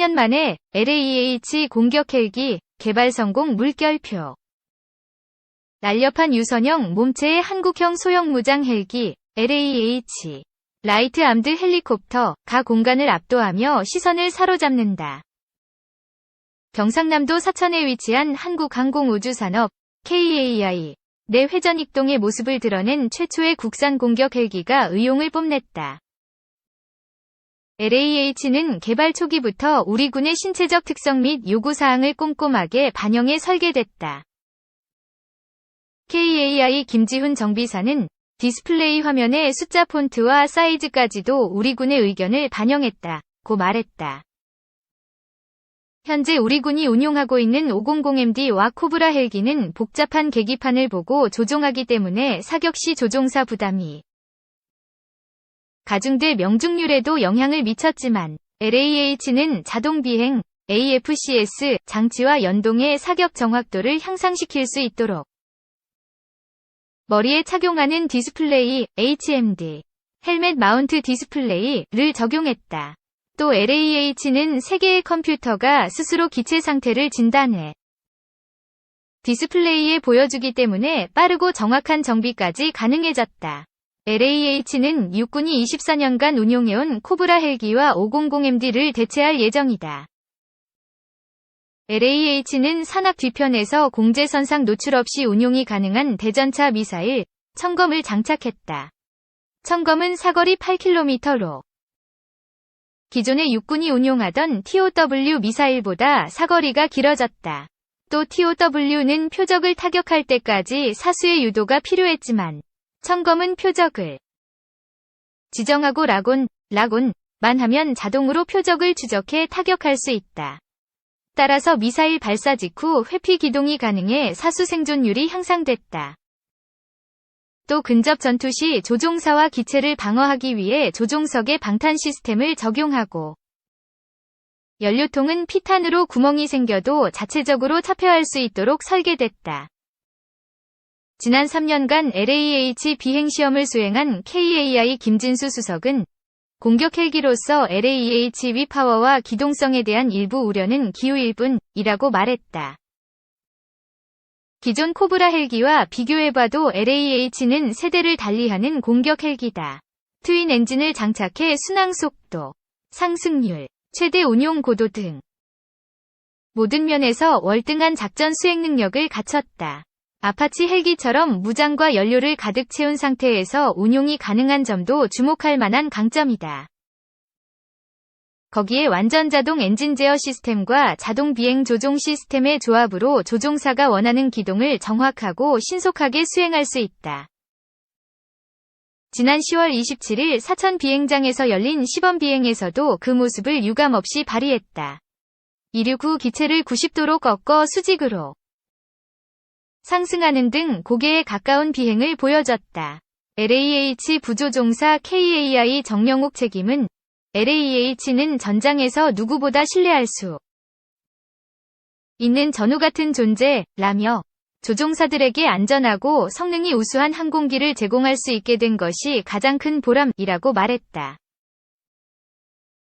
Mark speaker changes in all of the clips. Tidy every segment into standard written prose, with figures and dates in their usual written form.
Speaker 1: 3년 만에 LAH 공격 헬기 개발 성공 물결표. 날렵한 유선형 몸체의 한국형 소형 무장 헬기 LAH. 라이트 암드 헬리콥터 가 공간을 압도하며 시선을 사로잡는다. 경상남도 사천에 위치한 한국항공우주산업 KAI 내 회전 익동의 모습을 드러낸 최초의 국산 공격 헬기가 의용을 뽐냈다. LAH는 개발 초기부터 우리 군의 신체적 특성 및 요구사항을 꼼꼼하게 반영해 설계됐다. KAI 김지훈 정비사는 디스플레이 화면의 숫자 폰트와 사이즈까지도 우리 군의 의견을 반영했다고 말했다. 현재 우리 군이 운용하고 있는 500MD와 코브라 헬기는 복잡한 계기판을 보고 조종하기 때문에 사격 시 조종사 부담이 가중돼 명중률에도 영향을 미쳤지만 LAH는 자동 비행, AFCS 장치와 연동해 사격 정확도를 향상시킬 수 있도록 머리에 착용하는 디스플레이, HMD, 헬멧 마운트 디스플레이를 적용했다. 또 LAH는 3개의 컴퓨터가 스스로 기체 상태를 진단해 디스플레이에 보여주기 때문에 빠르고 정확한 정비까지 가능해졌다. LAH는 육군이 24년간 운용해온 코브라 헬기와 500MD를 대체할 예정이다. LAH는 산악 뒤편에서 공제선상 노출 없이 운용이 가능한 대전차 미사일 청검을 장착했다. 청검은 사거리 8km로 기존의 육군이 운용하던 TOW 미사일보다 사거리가 길어졌다. 또 TOW는 표적을 타격할 때까지 사수의 유도가 필요했지만 청검은 표적을 지정하고 라곤만 하면 자동으로 표적을 추적해 타격할 수 있다. 따라서 미사일 발사 직후 회피 기동이 가능해 사수 생존율이 향상됐다. 또 근접 전투 시 조종사와 기체를 방어하기 위해 조종석에 방탄 시스템을 적용하고 연료통은 피탄으로 구멍이 생겨도 자체적으로 차폐할 수 있도록 설계됐다. 지난 3년간 LAH 비행시험을 수행한 KAI 김진수 수석은 공격 헬기로서 LAH 위파워와 기동성에 대한 일부 우려는 기우일 뿐이라고 말했다. 기존 코브라 헬기와 비교해봐도 LAH는 세대를 달리하는 공격 헬기다. 트윈 엔진을 장착해 순항 속도, 상승률, 최대 운용 고도 등 모든 면에서 월등한 작전 수행 능력을 갖췄다. 아파치 헬기처럼 무장과 연료를 가득 채운 상태에서 운용이 가능한 점도 주목할 만한 강점이다. 거기에 완전 자동 엔진 제어 시스템과 자동 비행 조종 시스템의 조합으로 조종사가 원하는 기동을 정확하고 신속하게 수행할 수 있다. 지난 10월 27일 사천 비행장에서 열린 시범 비행에서도 그 모습을 유감없이 발휘했다. 이륙 후 기체를 90도로 꺾어 수직으로 상승하는 등 고개에 가까운 비행을 보여줬다. LAH 부조종사 KAI 정영욱 책임은 LAH는 전장에서 누구보다 신뢰할 수 있는 전우 같은 존재라며 조종사들에게 안전하고 성능이 우수한 항공기를 제공할 수 있게 된 것이 가장 큰 보람이라고 말했다.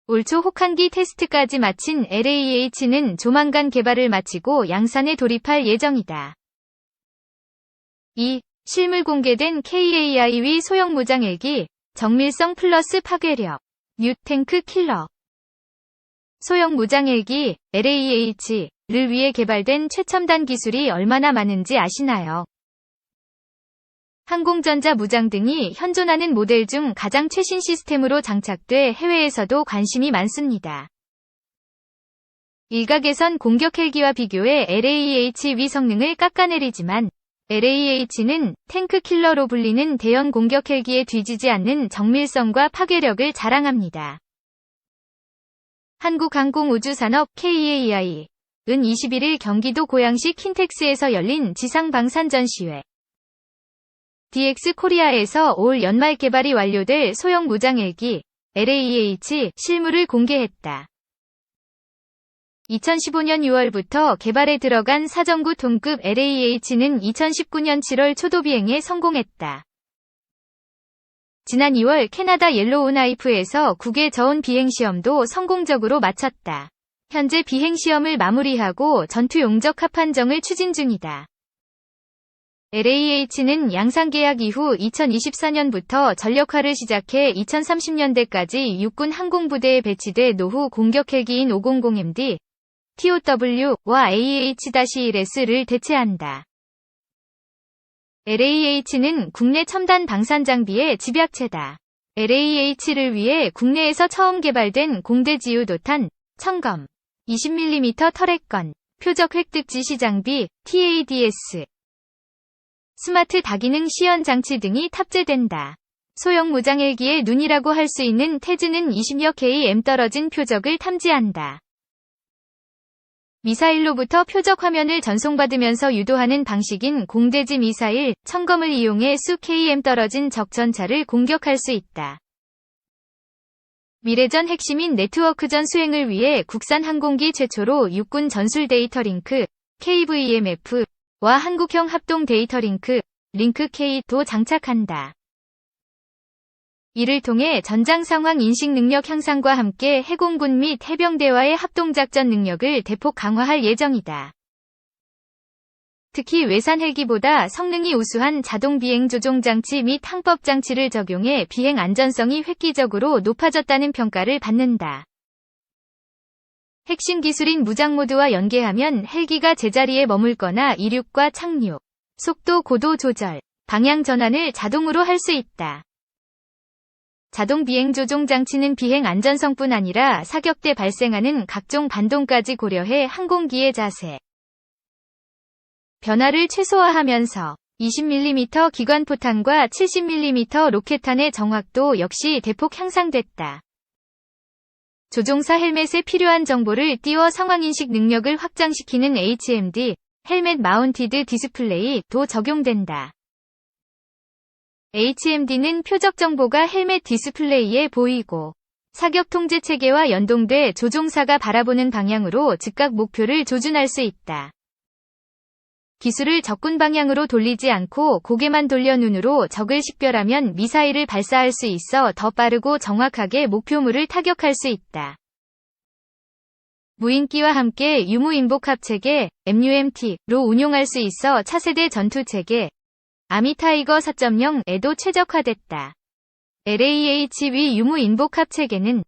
Speaker 1: 올 초 혹한기 테스트까지 마친 LAH는 조만간 개발을 마치고 양산에 돌입할 예정이다. 실물 공개된 KAI 소형 무장 헬기, 정밀성 플러스 파괴력, 뉴탱크 킬러. 소형 무장 헬기, LAH를 위해 개발된 최첨단 기술이 얼마나 많은지 아시나요? 항공전자 무장 등이 현존하는 모델 중 가장 최신 시스템으로 장착돼 해외에서도 관심이 많습니다. 일각에선 공격 헬기와 비교해 LAH 위 성능을 깎아내리지만 LAH는 탱크 킬러로 불리는 대형 공격 헬기에 뒤지지 않는 정밀성과 파괴력을 자랑합니다. 한국항공우주산업 KAI은 21일 경기도 고양시 킨텍스에서 열린 지상방산 전시회 DX 코리아에서 올 연말 개발이 완료될 소형 무장 헬기 LAH 실물을 공개했다. 2015년 6월부터 개발에 들어간 사정구 동급 LAH는 2019년 7월 초도 비행에 성공했다. 지난 2월 캐나다 옐로우 나이프에서 국외 저온 비행 시험도 성공적으로 마쳤다. 현재 비행 시험을 마무리하고 전투 용적 합판정을 추진 중이다. LAH는 양상계약 이후 2024년부터 전력화를 시작해 2030년대까지 육군 항공부대에 배치돼 노후 공격 헬기인 500MD, TOW와 AH-1S를 대체한다. LAH는 국내 첨단 방산 장비의 집약체다. LAH를 위해 국내에서 처음 개발된 공대지유도탄, 청검, 20mm 터렛건, 표적 획득 지시 장비, TADS, 스마트 다기능 시연 장치 등이 탑재된다. 소형 무장 헬기의 눈이라고 할 수 있는 태즈는 20여 km 떨어진 표적을 탐지한다. 미사일로부터 표적 화면을 전송받으면서 유도하는 방식인 공대지 미사일, 청검을 이용해 수 km 떨어진 적 전차를 공격할 수 있다. 미래전 핵심인 네트워크전 수행을 위해 국산 항공기 최초로 육군 전술 데이터 링크, KVMF와 한국형 합동 데이터 링크, 링크-K도 장착한다. 이를 통해 전장 상황 인식 능력 향상과 함께 해공군 및 해병대와의 합동작전 능력을 대폭 강화할 예정이다. 특히 외산 헬기보다 성능이 우수한 자동 비행 조종 장치 및 항법 장치를 적용해 비행 안전성이 획기적으로 높아졌다는 평가를 받는다. 핵심 기술인 무장 모드와 연계하면 헬기가 제자리에 머물거나 이륙과 착륙, 속도 고도 조절, 방향 전환을 자동으로 할 수 있다. 자동 비행 조종 장치는 비행 안전성뿐 아니라 사격 때 발생하는 각종 반동까지 고려해 항공기의 자세, 변화를 최소화하면서 20mm 기관포탄과 70mm 로켓탄의 정확도 역시 대폭 향상됐다. 조종사 헬멧에 필요한 정보를 띄워 상황인식 능력을 확장시키는 HMD, 헬멧 마운티드 디스플레이도 적용된다. HMD는 표적 정보가 헬멧 디스플레이에 보이고 사격 통제 체계와 연동돼 조종사가 바라보는 방향으로 즉각 목표를 조준할 수 있다. 기술을 적군 방향으로 돌리지 않고 고개만 돌려 눈으로 적을 식별하면 미사일을 발사할 수 있어 더 빠르고 정확하게 목표물을 타격할 수 있다. 무인기와 함께 유무인복합 체계, MUMT로 운용할 수 있어 차세대 전투 체계, 아미타이거 4.0에도 최적화됐다. LAHV 유무인복합 체계는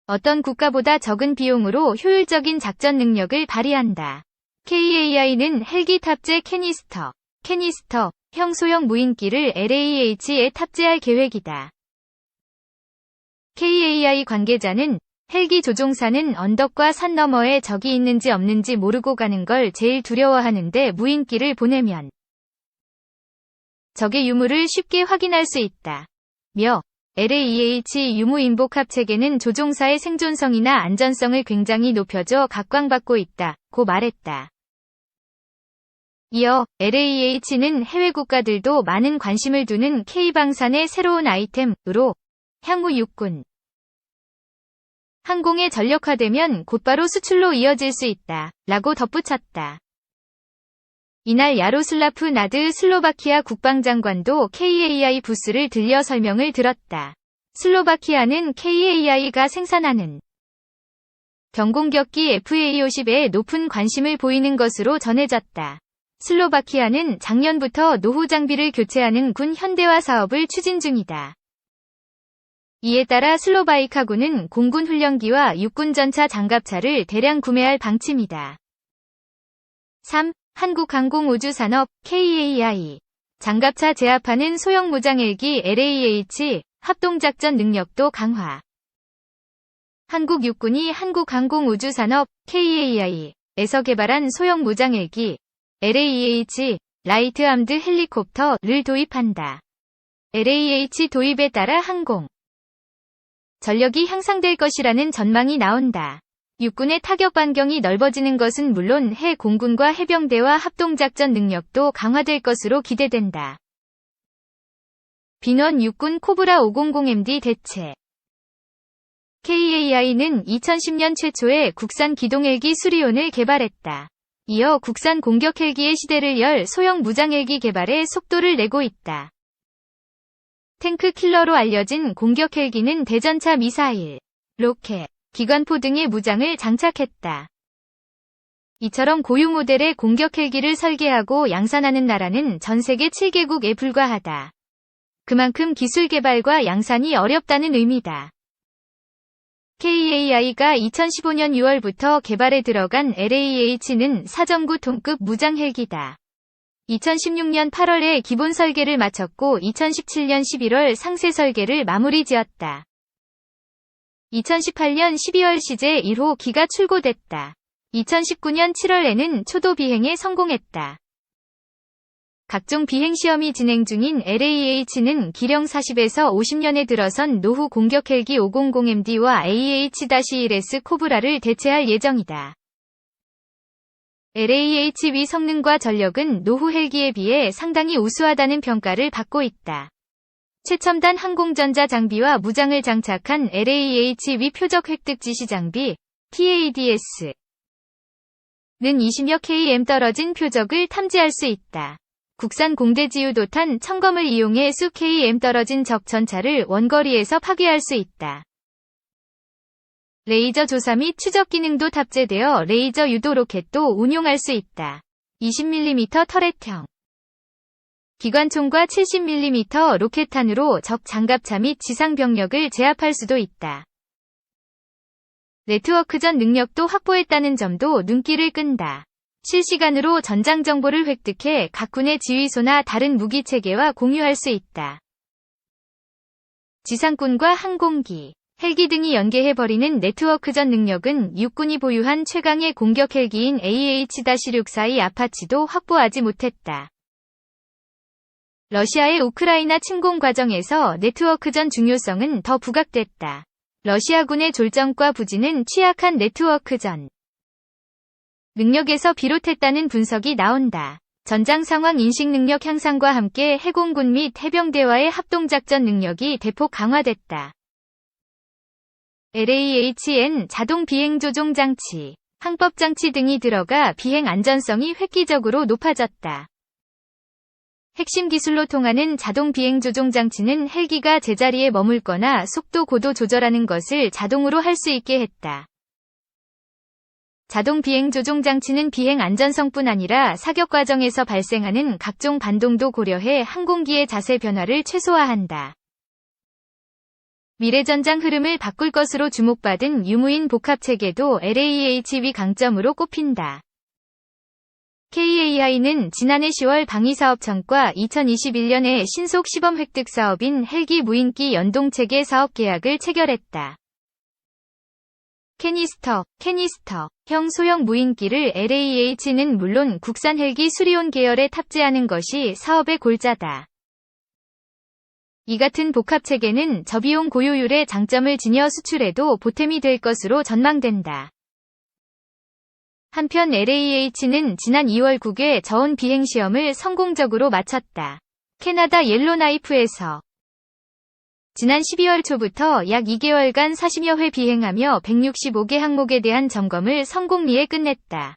Speaker 1: 어떤 국가보다 적은 비용으로 효율적인 작전 능력을 발휘한다. KAI는 헬기 탑재 캐니스터형 소형 무인기를 LAH에 탑재할 계획이다. KAI 관계자는 헬기 조종사는 언덕과 산 너머에 적이 있는지 없는지 모르고 가는 걸 제일 두려워하는데 무인기를 보내면 적의 유무를 쉽게 확인할 수 있다. LAH 유무인복합 체계는 조종사의 생존성이나 안전성을 굉장히 높여줘 각광받고 있다고 말했다. 이어 LAH는 해외 국가들도 많은 관심을 두는 K방산의 새로운 아이템으로 향후 육군 항공에 전력화되면 곧바로 수출로 이어질 수 있다. 라고 덧붙였다. 이날 야로슬라프 나드 슬로바키아 국방장관도 KAI 부스를 들려 설명을 들었다. 슬로바키아는 KAI가 생산하는 경공격기 FA-50에 높은 관심을 보이는 것으로 전해졌다. 슬로바키아는 작년부터 노후 장비를 교체하는 군 현대화 사업을 추진 중이다. 이에 따라 슬로바이카군은 공군 훈련기와 육군 전차 장갑차를 대량 구매할 방침이다. 3. 한국항공우주산업 KAI 장갑차 제압하는 소형 무장 헬기 LAH 합동작전 능력도 강화. 한국 육군이 한국항공우주산업 KAI에서 개발한 소형 무장 헬기 LAH 라이트 아임드 헬리콥터를 도입한다. LAH 도입에 따라 항공 전력이 향상될 것이라는 전망이 나온다. 육군의 타격 반경이 넓어지는 것은 물론 해 공군과 해병대와 합동작전 능력도 강화될 것으로 기대된다. 빈원 육군 코브라 500MD 대체 KAI는 2010년 최초에 국산 기동헬기 수리온을 개발했다. 이어 국산 공격 헬기의 시대를 열 소형 무장 헬기 개발에 속도를 내고 있다. 탱크 킬러로 알려진 공격 헬기는 대전차 미사일, 로켓, 기관포 등의 무장을 장착했다. 이처럼 고유 모델의 공격 헬기를 설계하고 양산하는 나라는 전 세계 7개국에 불과하다. 그만큼 기술 개발과 양산이 어렵다는 의미다. KAI가 2015년 6월부터 개발에 들어간 LAH는 사정구 톤급 무장 헬기다. 2016년 8월에 기본 설계를 마쳤고 2017년 11월 상세 설계를 마무리 지었다. 2018년 12월 시제 1호 기가 출고됐다. 2019년 7월에는 초도 비행에 성공했다. 각종 비행 시험이 진행 중인 LAH는 기령 40에서 50년에 들어선 노후 공격 헬기 500MD와 AH-1S 코브라를 대체할 예정이다. LAH 위 성능과 전력은 노후 헬기에 비해 상당히 우수하다는 평가를 받고 있다. 최첨단 항공전자 장비와 무장을 장착한 LAH 위 표적 획득 지시 장비 TADS 는 20여 km 떨어진 표적을 탐지할 수 있다. 국산 공대지유도탄 청검을 이용해 수 km 떨어진 적 전차를 원거리에서 파괴할 수 있다. 레이저 조사 및 추적 기능도 탑재되어 레이저 유도 로켓도 운용할 수 있다. 20mm 터렛형 기관총과 70mm 로켓탄으로 적 장갑차 및 지상 병력을 제압할 수도 있다. 네트워크전 능력도 확보했다는 점도 눈길을 끈다. 실시간으로 전장 정보를 획득해 각 군의 지휘소나 다른 무기 체계와 공유할 수 있다. 지상군과 항공기, 헬기 등이 연계해버리는 네트워크전 능력은 육군이 보유한 최강의 공격 헬기인 AH-642 아파치도 확보하지 못했다. 러시아의 우크라이나 침공 과정에서 네트워크전 중요성은 더 부각됐다. 러시아군의 졸전과 부진은 취약한 네트워크전 능력에서 비롯했다는 분석이 나온다. 전장 상황 인식 능력 향상과 함께 해공군 및 해병대와의 합동작전 능력이 대폭 강화됐다. LAHN 자동 비행 조종 장치, 항법 장치 등이 들어가 비행 안전성이 획기적으로 높아졌다. 핵심 기술로 통하는 자동 비행 조종 장치는 헬기가 제자리에 머물거나 속도 고도 조절하는 것을 자동으로 할 수 있게 했다. 자동 비행 조종 장치는 비행 안전성뿐 아니라 사격 과정에서 발생하는 각종 반동도 고려해 항공기의 자세 변화를 최소화한다. 미래 전장 흐름을 바꿀 것으로 주목받은 유무인 복합 체계도 LAH 위 강점으로 꼽힌다. KAI는 지난해 10월 방위사업청과 2021년에 신속 시범 획득 사업인 헬기 무인기 연동체계 사업 계약을 체결했다. 캐니스터형 소형 무인기를 LAH는 물론 국산 헬기 수리온 계열에 탑재하는 것이 사업의 골자다. 이 같은 복합체계는 저비용 고효율의 장점을 지녀 수출에도 보탬이 될 것으로 전망된다. 한편 LAH는 지난 2월 국외 저온 비행 시험을 성공적으로 마쳤다. 캐나다 옐로나이프에서 지난 12월 초부터 약 2개월간 40여 회 비행하며 165개 항목에 대한 점검을 성공리에 끝냈다.